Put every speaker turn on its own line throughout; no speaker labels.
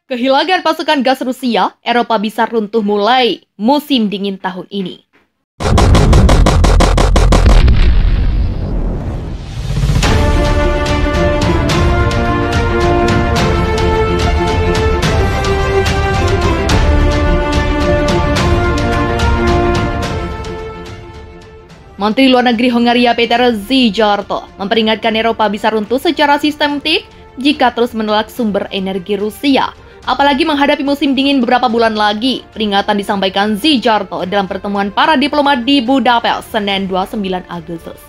Kehilangan pasokan gas Rusia, Eropa bisa runtuh mulai musim dingin tahun ini. Menteri Luar Negeri Hongaria Peter Szijjártó memperingatkan Eropa bisa runtuh secara sistematik jika terus menolak sumber energi Rusia. Apalagi menghadapi musim dingin beberapa bulan lagi. Peringatan disampaikan Szijjártó dalam pertemuan para diplomat di Budapest, Senin 29 Agustus.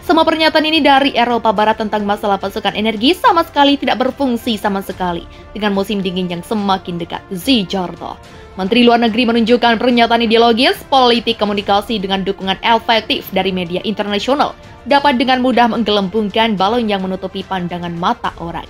Semua pernyataan ini dari Eropa Barat tentang masalah pasokan energi sama sekali tidak berfungsi sama sekali dengan musim dingin yang semakin dekat. Szijjártó, Menteri Luar Negeri, menunjukkan pernyataan ideologis politik komunikasi dengan dukungan efektif dari media internasional dapat dengan mudah menggelembungkan balon yang menutupi pandangan mata orang.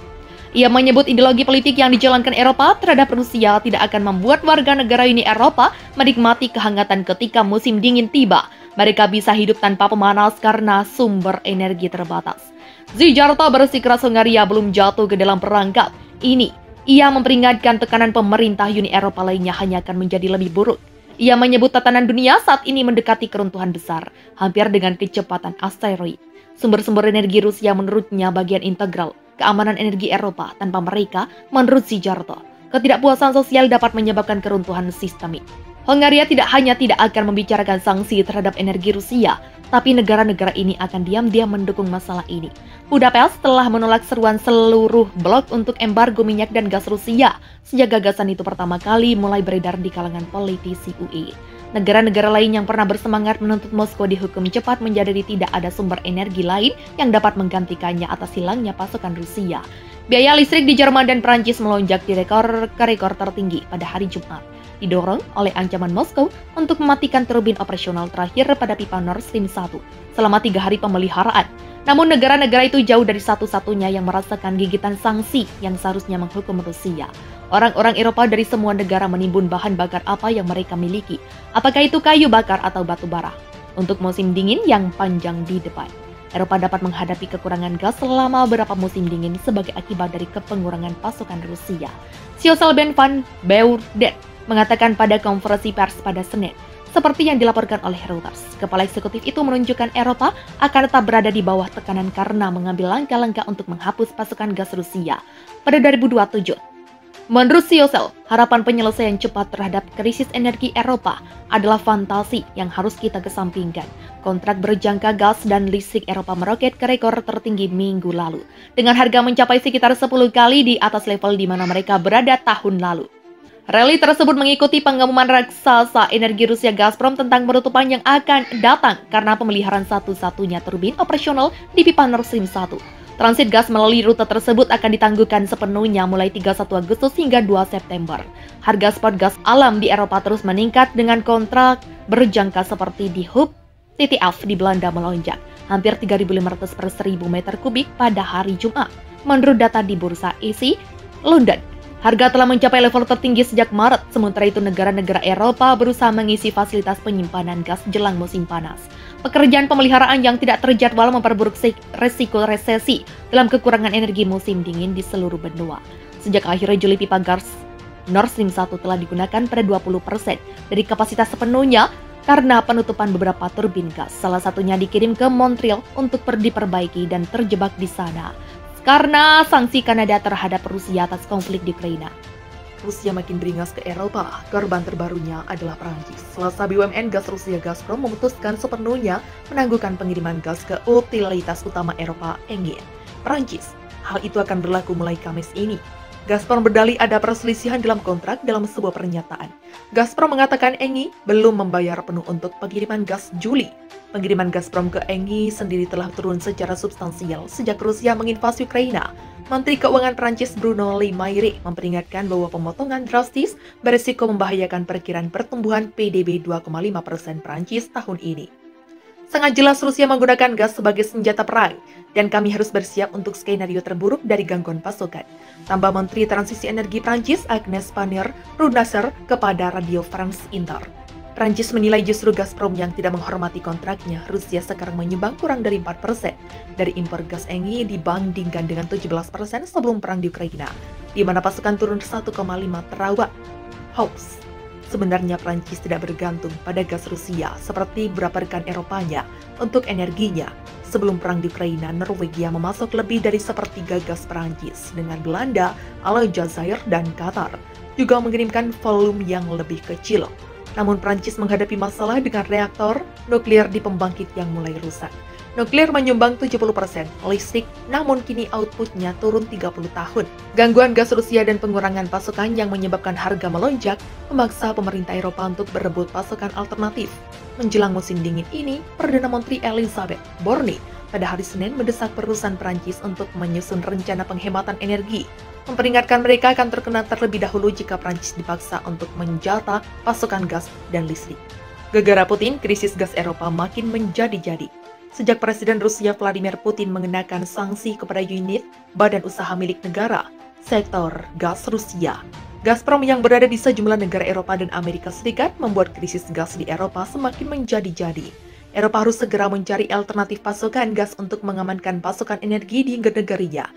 Ia menyebut ideologi politik yang dijalankan Eropa terhadap Rusia tidak akan membuat warga negara Uni Eropa menikmati kehangatan ketika musim dingin tiba. Mereka bisa hidup tanpa pemanas karena sumber energi terbatas. Szijjártó bersikeras Hongaria belum jatuh ke dalam perangkap ini. Ia memperingatkan tekanan pemerintah Uni Eropa lainnya hanya akan menjadi lebih buruk. Ia menyebut tatanan dunia saat ini mendekati keruntuhan besar, hampir dengan kecepatan asteroid. Sumber-sumber energi Rusia menurutnya bagian integral keamanan energi Eropa. Tanpa mereka, menurut Szijjártó, ketidakpuasan sosial dapat menyebabkan keruntuhan sistemik. Hongaria tidak hanya tidak akan membicarakan sanksi terhadap energi Rusia, tapi negara-negara ini akan diam-diam mendukung masalah ini. Budapest telah menolak seruan seluruh blok untuk embargo minyak dan gas Rusia sejak gagasan itu pertama kali mulai beredar di kalangan politisi UE. Negara-negara lain yang pernah bersemangat menuntut Moskow dihukum cepat menjadi tidak ada sumber energi lain yang dapat menggantikannya atas hilangnya pasokan Rusia. Biaya listrik di Jerman dan Prancis melonjak ke rekor tertinggi pada hari Jumat, didorong oleh ancaman Moskow untuk mematikan turbin operasional terakhir pada pipa Nord Stream 1 selama 3 hari pemeliharaan. Namun negara-negara itu jauh dari satu-satunya yang merasakan gigitan sanksi yang seharusnya menghukum Rusia. Orang-orang Eropa dari semua negara menimbun bahan bakar apa yang mereka miliki, apakah itu kayu bakar atau batu bara, untuk musim dingin yang panjang di depan. Eropa dapat menghadapi kekurangan gas selama beberapa musim dingin sebagai akibat dari kepengurangan pasokan Rusia. Sjozelben van Beurden mengatakan pada konferensi pers pada Senin, seperti yang dilaporkan oleh Reuters. Kepala eksekutif itu menunjukkan Eropa akan tetap berada di bawah tekanan karena mengambil langkah-langkah untuk menghapus pasokan gas Rusia pada 2027. Menurut Sjozel, harapan penyelesaian cepat terhadap krisis energi Eropa adalah fantasi yang harus kita kesampingkan. Kontrak berjangka gas dan listrik Eropa meroket ke rekor tertinggi minggu lalu, dengan harga mencapai sekitar 10 kali di atas level di mana mereka berada tahun lalu. Rally tersebut mengikuti pengumuman raksasa energi Rusia Gazprom tentang penutupan yang akan datang karena pemeliharaan satu-satunya turbin operasional di pipa Nord Stream 1. Transit gas melalui rute tersebut akan ditangguhkan sepenuhnya mulai 31 Agustus hingga 2 September. Harga spot gas alam di Eropa terus meningkat dengan kontrak berjangka seperti di hub TTF di Belanda melonjak hampir 3.500 per 1.000 meter kubik pada hari Jumat. Menurut data di Bursa EC London, harga telah mencapai level tertinggi sejak Maret, sementara itu negara-negara Eropa berusaha mengisi fasilitas penyimpanan gas jelang musim panas. Pekerjaan pemeliharaan yang tidak terjadwal memperburuk resiko resesi dalam kekurangan energi musim dingin di seluruh benua. Sejak akhir Juli, pipa gas Nord Stream 1 telah digunakan pada 20% dari kapasitas sepenuhnya karena penutupan beberapa turbin gas. Salah satunya dikirim ke Montreal untuk diperbaiki dan terjebak di sana karena sanksi Kanada terhadap Rusia atas konflik di Ukraina. Rusia makin beringas ke Eropa. Korban terbarunya adalah Prancis. Selasa, BUMN gas Rusia Gazprom memutuskan sepenuhnya menangguhkan pengiriman gas ke utilitas utama Eropa, ENGIE, Prancis. Hal itu akan berlaku mulai Kamis ini. Gazprom berdalih ada perselisihan dalam kontrak dalam sebuah pernyataan. Gazprom mengatakan ENGIE belum membayar penuh untuk pengiriman gas Juli. Pengiriman Gazprom ke ENGIE sendiri telah turun secara substansial sejak Rusia menginvasi Ukraina. Menteri Keuangan Prancis Bruno Le Maire memperingatkan bahwa pemotongan drastis berisiko membahayakan perkiraan pertumbuhan PDB 2,5% Prancis tahun ini. Sangat jelas Rusia menggunakan gas sebagai senjata perang, dan kami harus bersiap untuk skenario terburuk dari gangguan pasokan. Tambah Menteri Transisi Energi Prancis Agnès Pannier-Runacher kepada Radio France Inter. Prancis menilai justru Gazprom yang tidak menghormati kontraknya. Rusia sekarang menyumbang kurang dari 4% dari impor gas ENGIE dibandingkan dengan 17% sebelum perang di Ukraina. di mana pasukan turun 1,5 terawatt. Hoax. Sebenarnya Prancis tidak bergantung pada gas Rusia seperti beberapa rekan Eropanya untuk energinya. Sebelum perang di Ukraina, Norwegia memasok lebih dari sepertiga gas Prancis, dengan Belanda, Aljazair, dan Qatar juga mengirimkan volume yang lebih kecil. Namun Prancis menghadapi masalah dengan reaktor nuklir di pembangkit yang mulai rusak. Nuklir menyumbang 70% listrik, namun kini outputnya turun 30 tahun. Gangguan gas Rusia dan pengurangan pasokan yang menyebabkan harga melonjak memaksa pemerintah Eropa untuk berebut pasokan alternatif. Menjelang musim dingin ini, Perdana Menteri Elisabeth Borne pada hari Senin mendesak perusahaan Prancis untuk menyusun rencana penghematan energi, memperingatkan mereka akan terkena terlebih dahulu jika Prancis dipaksa untuk menjata pasokan gas dan listrik. Gara-gara Putin, krisis gas Eropa makin menjadi-jadi. Sejak Presiden Rusia Vladimir Putin mengenakan sanksi kepada unit badan usaha milik negara, sektor gas Rusia, Gazprom yang berada di sejumlah negara Eropa dan Amerika Serikat membuat krisis gas di Eropa semakin menjadi-jadi. Eropa harus segera mencari alternatif pasokan gas untuk mengamankan pasokan energi di negerinya.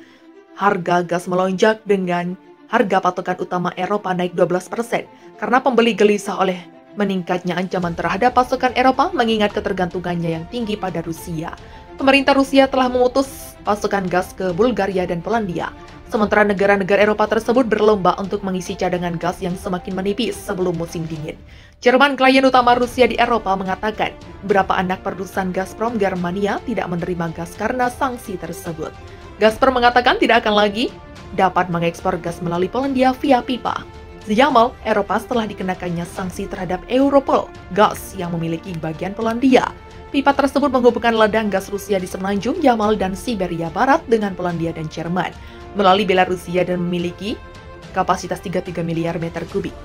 Harga gas melonjak dengan harga patokan utama Eropa naik 12% karena pembeli gelisah oleh meningkatnya ancaman terhadap pasokan Eropa mengingat ketergantungannya yang tinggi pada Rusia. Pemerintah Rusia telah memutus pasokan gas ke Bulgaria dan Polandia, sementara negara-negara Eropa tersebut berlomba untuk mengisi cadangan gas yang semakin menipis sebelum musim dingin. Jerman, klien utama Rusia di Eropa, mengatakan beberapa anak perusahaan Gazprom Germania tidak menerima gas karena sanksi tersebut. Gazprom mengatakan tidak akan lagi dapat mengekspor gas melalui Polandia via pipa. Yamal, Eropa setelah dikenakannya sanksi terhadap Europol, gas yang memiliki bagian Polandia. Pipa tersebut menghubungkan ladang gas Rusia di semenanjung Yamal dan Siberia Barat dengan Polandia dan Jerman melalui Belarusia dan memiliki kapasitas 33 miliar meter kubik.